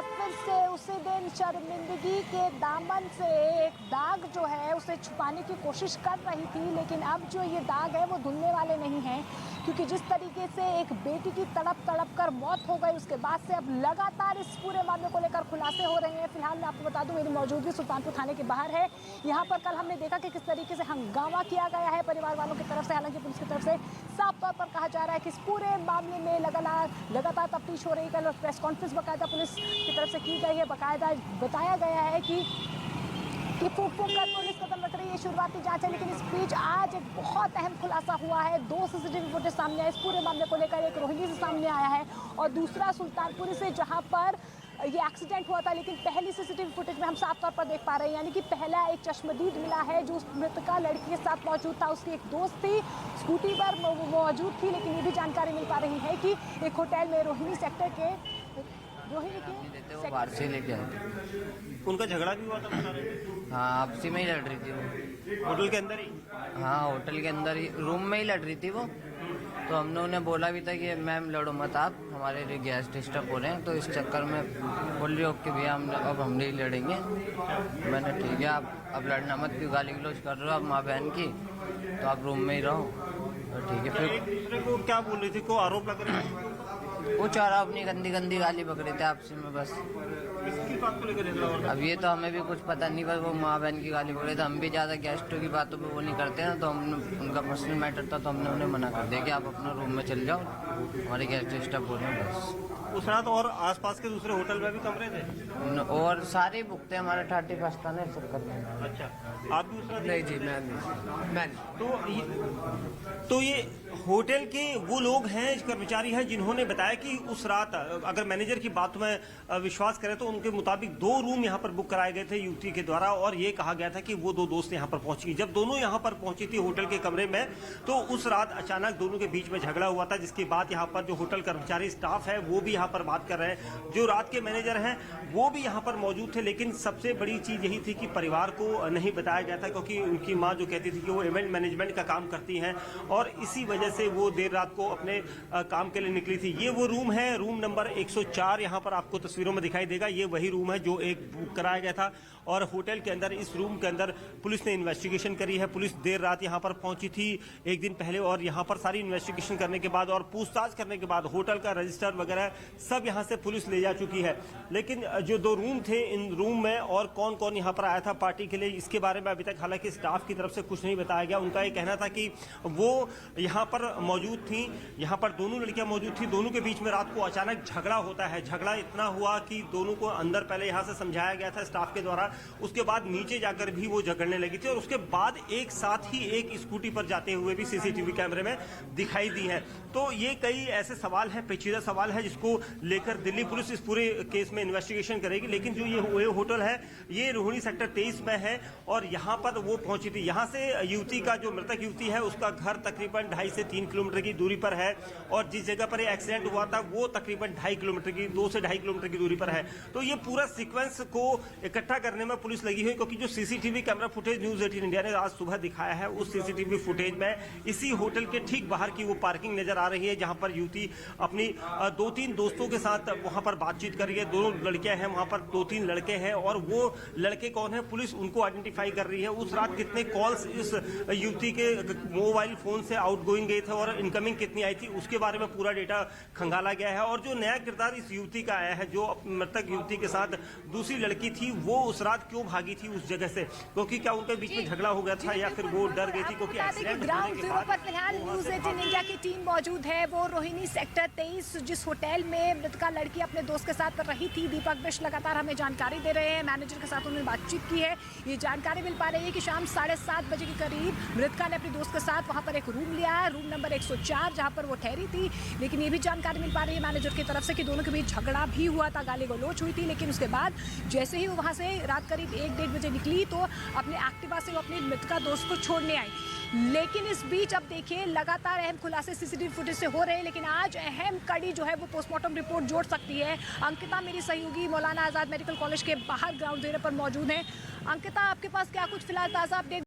बार फिर से उसी दिन शर्मिंदगी के दामन से एक दाग जो है उसे छुपाने की कोशिश कर रही थी, लेकिन अब जो ये दाग है वो धुलने वाले नहीं हैं, क्योंकि जिस तरीके से एक बेटी की तड़प कर मौत हो गई, उसके बाद से अब लगातार इस पूरे मामले को लेकर खुलासे हो रहे हैं। फिलहाल मैं आपको बता दूं, मेरी मौजूदगी सुल्तानपुर थाने के बाहर है। यहाँ पर कल हमने देखा कि किस तरीके से हंगामा किया गया है परिवार वालों की तरफ से। हालांकि पुलिस की तरफ से साफ तौर पर कहा जा रहा है कि इस पूरे मामले में लगातार तफ्तीश हो रही है। कल प्रेस कॉन्फ्रेंस बाकायदा पुलिस की तरफ से की गई है। बाकायदा बताया गया है कि फूक कर पुलिस कदम रख रही है, शुरुआती जांच है। लेकिन इस बीच आज एक बहुत अहम खुलासा हुआ है। 2 सीसीटीवी फुटेज सामने आए इस पूरे मामले को लेकर। एक रोहिणी से सामने आया है और दूसरा सुल्तानपुर से, जहां पर ये एक्सीडेंट हुआ था। लेकिन पहली सीसीटीवी फुटेज में हम साफ तौर पर देख पा रहे हैं, यानी कि पहला एक चश्मदीद मिला है जो उस मृतका लड़की के साथ मौजूद था। उसकी एक दोस्त थी, स्कूटी पर मौजूद थी। लेकिन ये भी जानकारी मिल पा रही है कि एक होटल में रोहिणी सेक्टर के बाहर से लेके आए थे। उनका झगड़ा भी हुआ था बता रहे थे? हाँ, आपसी में ही लड़ रही थी वो। होटल के अंदर ही? हाँ, होटल के अंदर ही रूम में ही लड़ रही थी वो। तो हमने उन्हें बोला भी था कि मैम लड़ो मत, आप हमारे लिए गैस डिस्टर्ब हो रहे हैं। तो इस चक्कर में बोल रही ओके भैया अब हम नहीं लड़ेंगे। मैंने ठीक है, आप अब लड़ना मत, क्यों गाली गलौज कर रहे हो आप माँ बहन की, तो आप रूम में ही रहो। तो ठीक है। फिर एक दूसरे को क्या बोल रही थी, को आरोप लग रहे थे? वो चारा अपनी गंदी गाली पकड़े थे आपसी में बस। इसकी बात को लेकर झगड़ा हो रहा? अब ये तो हमें भी कुछ पता नहीं, बस वो माँ बहन की गाली पकड़े थे। हम भी ज़्यादा गेस्टों की बातों पे वो नहीं करते हैं। तो हम उनका पर्सनल मैटर था, तो हमने उन्हें मना कर दिया कि आप अपना रूम में चल जाओ, हमारे गेस्ट डिस्टर्ब हो रहे हैं बस। उस रात और आसपास के दूसरे होटल में भी कमरे थे? और सारे बुक थे हमारे 31 थाने चक्कर में। अच्छा, आप भी उस रात? नहीं जी, मैं तो ये होटल के वो लोग हैं, कर्मचारी हैं, जिन्होंने बताया कि उस रात, अगर मैनेजर की बात में विश्वास करें तो उनके मुताबिक 2 रूम यहाँ पर बुक कराए गए थे युवती के द्वारा। और ये कहा गया था कि वो 2 दोस्त यहाँ पर पहुंची। जब दोनों यहाँ पर पहुंची थी होटल के कमरे में, तो उस रात अचानक दोनों के बीच में झगड़ा हुआ था, जिसके बाद यहाँ पर जो होटल कर्मचारी स्टाफ है वो भी यहाँ पर बात कर रहे हैं। जो रात के मैनेजर हैं वो भी यहाँ पर मौजूद थे। लेकिन सबसे बड़ी चीज यही थी कि परिवार को नहीं बताया गया था, क्योंकि उनकी माँ जो कहती थी कि वो इवेंट मैनेजमेंट का काम करती हैं और इसी वजह से वो देर रात को अपने काम के लिए निकली थी। ये वो रूम है, रूम नंबर 104 यहाँ पर आपको तस्वीरों में दिखाई देगा। ये वही रूम है जो एक बुक कराया गया था। और होटल के अंदर, इस रूम के अंदर पुलिस ने इन्वेस्टिगेशन करी है। पुलिस देर रात यहाँ पर पहुंची थी एक दिन पहले, और यहाँ पर सारी इन्वेस्टिगेशन करने के बाद और पूछताछ करने के बाद होटल का रजिस्टर वगैरह सब यहाँ से पुलिस ले जा चुकी है। लेकिन जो 2 रूम थे, इन रूम में और कौन कौन यहाँ पर आया था पार्टी के लिए, इसके बारे में अभी तक हालांकि स्टाफ की तरफ से कुछ नहीं बताया गया। उनका ये कहना था कि वो यहाँ पर मौजूद थी, यहाँ पर दोनों लड़कियां मौजूद थी। दोनों के बीच में रात को अचानक झगड़ा होता है। झगड़ा इतना हुआ कि दोनों को अंदर पहले यहाँ से समझाया गया था स्टाफ के द्वारा, उसके बाद नीचे जाकर भी वो झगड़ने लगी थी। और उसके बाद एक साथ ही एक स्कूटी पर जाते हुए भी सीसीटीवी कैमरे में दिखाई दी है। तो ये कई ऐसे सवाल हैं, पेचीदा सवाल है, जिसको लेकर दिल्ली पुलिस इस पूरे केस में इन्वेस्टिगेशन करेगी। लेकिन जो ये होटल है ये रोहिणी सेक्टर 23 में है और यहाँ पर वो पहुंची थी। यहाँ से युवती का, जो मृतक युवती है, उसका घर तकरीबन 2.5 से 3 किलोमीटर की दूरी पर है। और जिस जगह पर ये एक्सीडेंट हुआ था वो तकरीबन 2.5 किलोमीटर की, 2 से 2.5 किलोमीटर की दूरी पर है। तो ये पूरा सीक्वेंस को इकट्ठा करने में पुलिस लगी हुई, क्योंकि जो CCTV camera footage news 18 India ने आज सुबह दिखाया है, उस सीसीटीवी फुटेज में इसी होटल के ठीक बाहर की वो पार्किंग नजर आ रही है, जहां पर युवती अपनी 2-3 दोस्तों के साथ वहां पर बातचीत कर रही है। 2 लड़कियां हैं वहां पर, 2-3 लड़के हैं, और वो लड़के कौन है पुलिस उनको आइडेंटिफाई कर रही है। उस रात कितने कॉल्स इस युवती के मोबाइल फोन से आउटगोइंग गए थे और इनकमिंग कितनी आई थी, उसके बारे में पूरा डेटा खंगाला गया है। और जो नया किरदार इस युवती का आया है, जो मृतक युवती के साथ दूसरी लड़की थी, वो उस रात क्यों भागी थी उस जगह से, क्योंकि क्या उनके बीच में झगड़ा हो गया था या फिर वो डर गई थी, क्योंकि एक्सीडेंट ग्राउंड जीरो पर फिलहाल न्यूज 18 इंडिया की टीम मौजूद है। वो रोहिणी सेक्टर 23 जिस होटल में मृतका लड़की अपने दोस्त के साथ रही थी, दीपक बिष्ट लगातार हमें जानकारी दे रहे हैं। मैनेजर के साथ उन्होंने बातचीत की है। ये जानकारी मिल पा रही है कि शाम 7:30 बजे के करीब मृतका ने अपने दोस्त के साथ वहां पर एक रूम लिया है, रूम नंबर 104, जहां पर वो ठहरी थी। लेकिन ये भी जानकारी मिल पा रही है मैनेजर की तरफ से कि दोनों के बीच झगड़ा भी हुआ था, गाली गलौच हुई थी। लेकिन उसके बाद जैसे ही वो वहां से रात करीब 1-1:30 बजे निकली तो अपने एक्टिवा से वो अपने मृतका दोस्त को छोड़ने आई। लेकिन इस बीच अब देखिए लगातार अहम खुलासे सीसीटीवी फुटेज से हो रहे हैं। लेकिन आज अहम कड़ी जो है वो पोस्टमार्टम रिपोर्ट जोड़ सकती है। अंकिता मेरी सहयोगी मौलाना आजाद मेडिकल कॉलेज के बाहर ग्राउंड जीरो पर मौजूद है। अंकिता, आपके पास क्या कुछ फिलहाल ताज़ा अपडेट